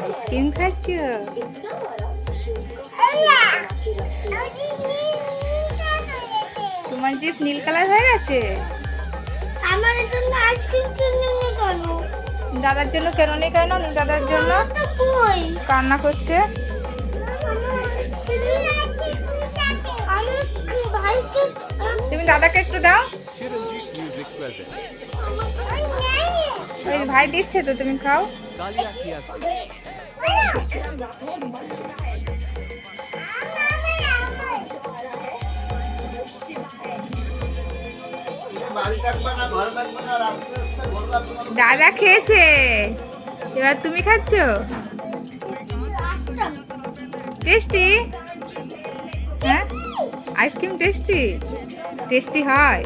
Ice cream খাচ্ছ? তোমার জিভ নীল কালার হয়ে গেছে? আমার জন্য আইসক্রিম কিনে নি কেন? দাদার জন্য কেন নেই? কেন দাদার জন্য কই কান্না করছে? ভাইকে তুমি দাদাকে একটু দাও। Chiranjeev Music presents ওই ভাই দিচ্ছে তো, তুমি খাও। Kalia Kiasi. দাদা খেয়েছে, এবার তুমি খাচ্ছ। টেস্টি? হ্যাঁ, আইসক্রিম টেস্টি? টেস্টি হয়?